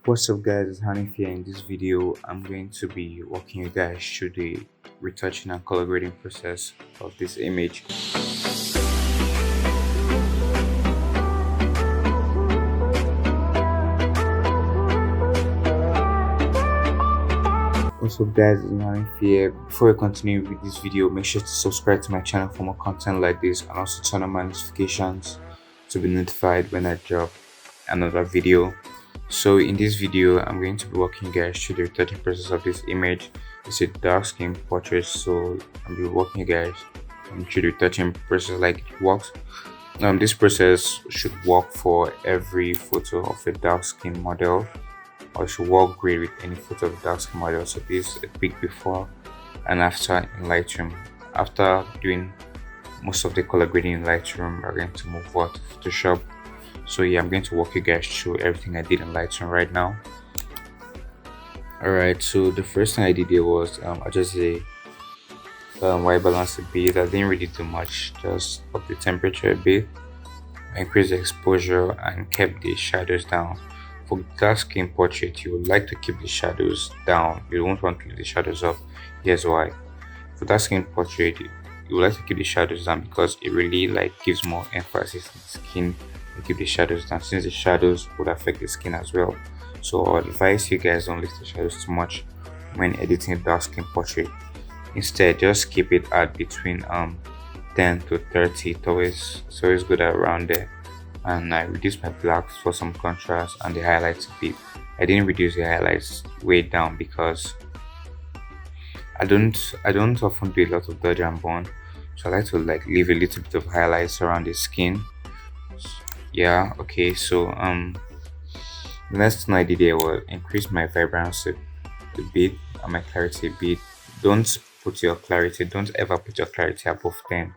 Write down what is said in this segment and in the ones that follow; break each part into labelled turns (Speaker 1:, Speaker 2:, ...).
Speaker 1: What's up guys, it's Hanif here. In this video I'm going to be walking you guys through the retouching and color grading process of this image. What's up guys, it's Hanif here. Before we continue with this video, make sure to subscribe to my channel for more content like this and also turn on my notifications to be notified when I drop another video. So in this video I'm going to be walking you guys through the retouching process of this image. It's a dark skin portrait, so I'll be walking you guys through the retouching process like it works. This process should work for every photo of a dark skin model, or should work great with any photo of a dark skin model. So this is a quick before and after in Lightroom. After doing most of the color grading in Lightroom, we're going to move forward to Photoshop. So yeah, I'm going to walk you guys through everything I did in Lightroom right now. Alright, so the first thing I did here was I just did white balance a bit. I didn't really do much, just up the temperature a bit, increase the exposure and kept the shadows down. For dark skin portrait, you would like to keep the shadows down. You don't want to leave the shadows up. Here's why. For dark skin portrait, you would like to keep the shadows down because it really gives more emphasis on the skin. Keep the shadows down, since the shadows would affect the skin as well. So I advise you guys don't lift the shadows too much when editing a dark skin portrait. Instead, just keep it at between 10 to 30. It's always good around there. And I reduced my blacks for some contrast and the highlights a bit. I didn't reduce the highlights way down because I don't often do a lot of dodge and burn, so I like to leave a little bit of highlights around the skin. Yeah, okay, so the next thing I did here was increase my vibrancy a bit and my clarity a bit. Don't ever put your clarity above 10.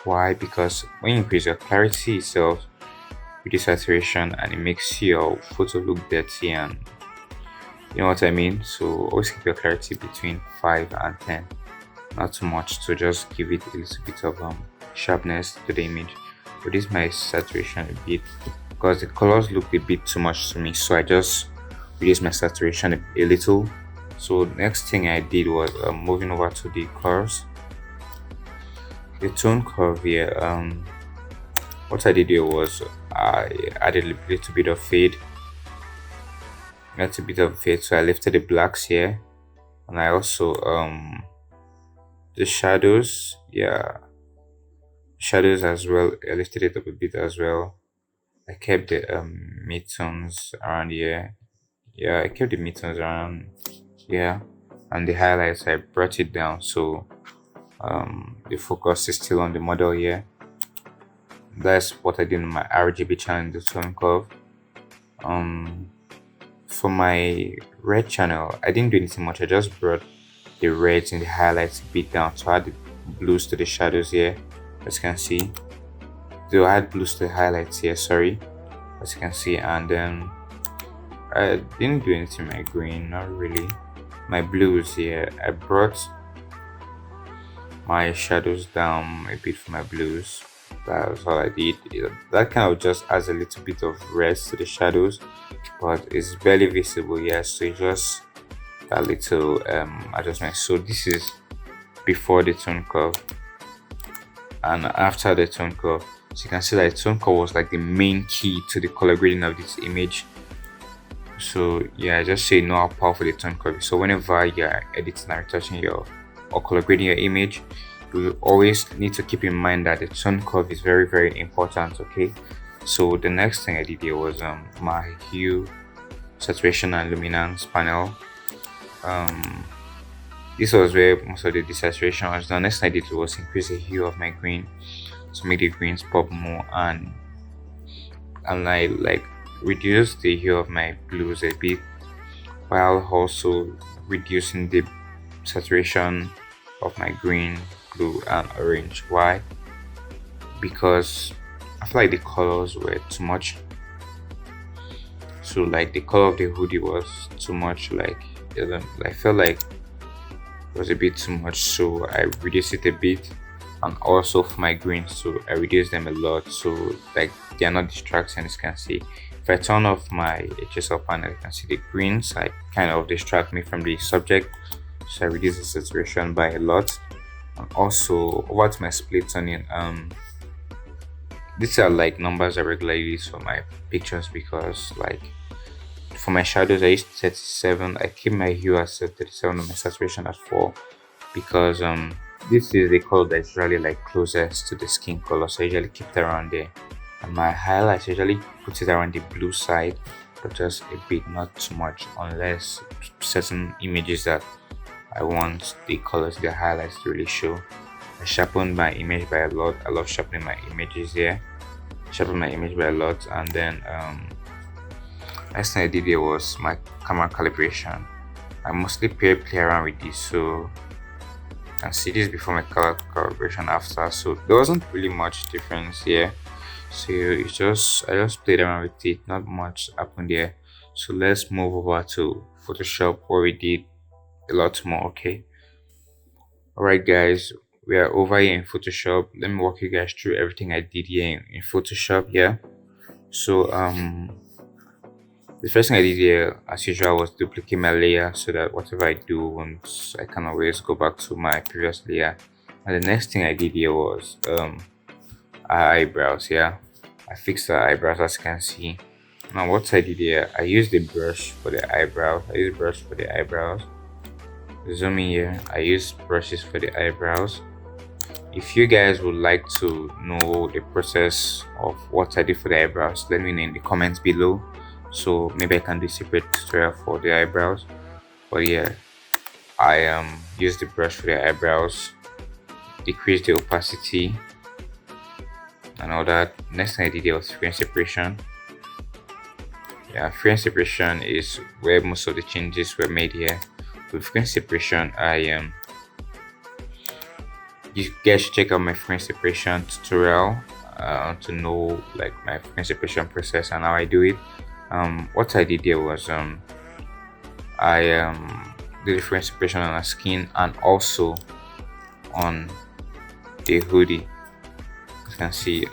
Speaker 1: Why? Because when you increase your clarity itself with the saturation, and it makes your photo look dirty, and you know what I mean. So always keep your clarity between 5 and 10, not too much, so just give it a little bit of sharpness to the image. Reduce my saturation a bit because the colors look a bit too much to me, so I just reduce my saturation a little. So next thing I did was moving over to the curves, the tone curve here. What I did here was I added a little bit of fade, so I lifted the blacks here, and I also the shadows, shadows as well, I lifted it up a bit as well. I kept the midtones around here. I kept the midtones around here, and the highlights I brought it down, so the focus is still on the model here. That's what I did in my RGB channel in the tone curve. For my red channel, I didn't do anything much. I just brought the reds and the highlights a bit down, so I add the blues to the shadows here, as you can see. So I had blues to the highlights here, sorry, as you can see. And then I didn't do anything with my green, not really. My blues here, I brought my shadows down a bit for my blues. That's all I did. That kind of just adds a little bit of rest to the shadows, but it's barely visible. So it's just that little adjustment. So this is before the tone curve and after the tone curve. So you can see that the tone curve was the main key to the color grading of this image. So yeah, just so you know how powerful the tone curve is. So whenever you're editing and retouching or color grading your image, you always need to keep in mind that the tone curve is very, very important. Okay, so the next thing I did here was my hue, saturation and luminance panel. This was where most of the desaturation was done. Next thing I did was increase the hue of my green to make the greens pop more, and I reduce the hue of my blues a bit, while also reducing the saturation of my green, blue and orange. Why? Because I feel like the colors were too much. So the color of the hoodie was too much. I felt like it was a bit too much, so I reduced it a bit. And also for my greens, so I reduced them a lot, so they are not distracting, as you can see. If I turn off my HSL panel, you can see the greens like kind of distract me from the subject, so I reduce the saturation by a lot. And also over to my split tuning, these are like numbers I regularly use for my pictures, because like for my shadows I use 37. I keep my hue at 37 and my saturation at 4, because this is the color that's usually like closest to the skin color, so I usually keep it around there. And my highlights, I usually put it around the blue side, but just a bit, not too much, unless certain images that I want the colors, the highlights to really show. I sharpened my image by a lot. I love sharpening my images here. Sharpen my image by a lot. And then next thing I did here was my camera calibration. I mostly play around with this, so you can see this before my color calibration after. So there wasn't really much difference here. So I just played around with it, not much happened there. So let's move over to Photoshop, where we did a lot more. Okay, alright guys, we are over here in Photoshop. Let me walk you guys through everything I did here in Photoshop. Yeah, so the first thing I did here, as usual, was duplicate my layer, so that whatever I do once, I can always go back to my previous layer. And the next thing I did here was eyebrows. Yeah, I fixed the eyebrows, as you can see. Now what I did here, I used the brush for the eyebrows. Zoom in here, I use brushes for the eyebrows. If you guys would like to know the process of what I did for the eyebrows, let me know in the comments below, so maybe I can do a separate tutorial for the eyebrows. But yeah, I used the brush for the eyebrows, decrease the opacity and all that. Next thing I did here was frame separation. Yeah, frame separation is where most of the changes were made here. With frame separation, you guys should check out my frame separation tutorial to know like my frame separation process and how I do it. What I did here was I did the frame separation on the skin and also on the hoodie. As you can see,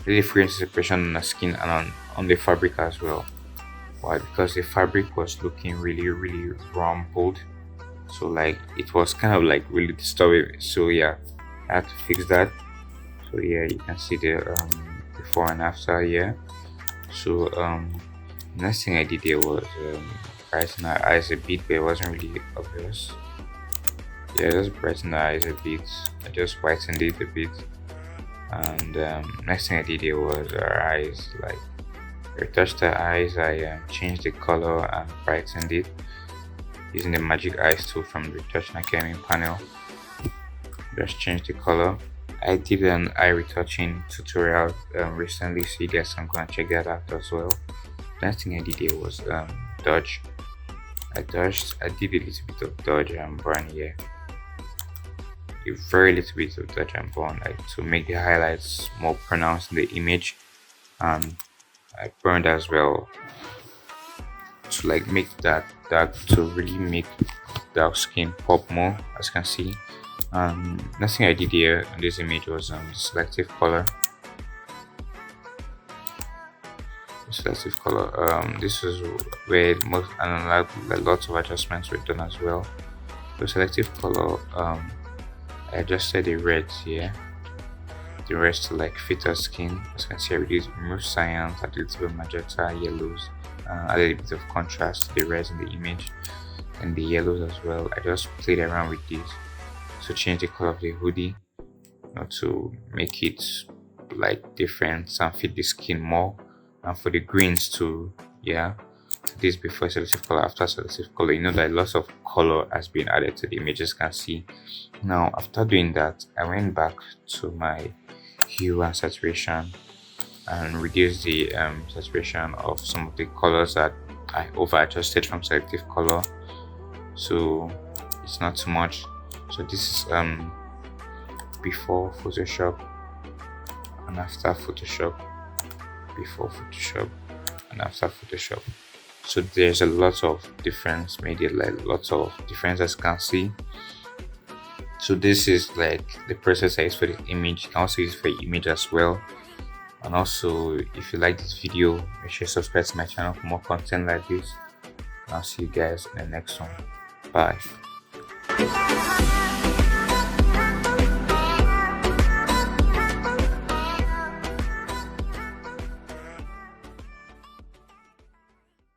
Speaker 1: the frame separation on the skin and on the fabric as well. Why? Because the fabric was looking really rumpled, so like it was kind of like really disturbing. So yeah, I had to fix that. So yeah, you can see the before and after here. So next thing I did here was brighten the eyes a bit, but it wasn't really obvious. Yeah, just brighten the eyes a bit. I just whitened it a bit. And next thing I did here was our eyes. Like retouched the eyes, I changed the color and brightened it using the magic eyes tool from the Retouching panel. Just changed the color. I did an eye retouching tutorial recently, so you guys can go and check that out as well. Next thing I did here was dodge. I did a little bit of dodge and burn here. A very little bit of dodge and burn, like to make the highlights more pronounced in the image. And I burned as well to like make that dark, to really make dark skin pop more, as you can see. Next thing I did here in this image was the selective color. This is where most and lots of adjustments were done as well. The selective color, I adjusted the reds here. The rest to like fit our skin. As you can see, I removed cyans, added a little bit of magenta, yellows, added a bit of contrast to the reds in the image and the yellows as well. I just played around with these to change the color of the hoodie, to make it like different and fit the skin more, and for the greens to this before selective color, after selective color. You know that lots of color has been added to the images, can see. Now after doing that, I went back to my hue and saturation and reduced the saturation of some of the colors that I over adjusted from selective color, so it's not too much. So this is before Photoshop and after Photoshop, before Photoshop and after Photoshop. So there's a lot of difference made it, like lots of difference, as you can see. So this is like the process I use for the image. You can also use it for the image as well. And also, if you like this video, make sure you subscribe to my channel for more content like this. And I'll see you guys in the next one. Bye.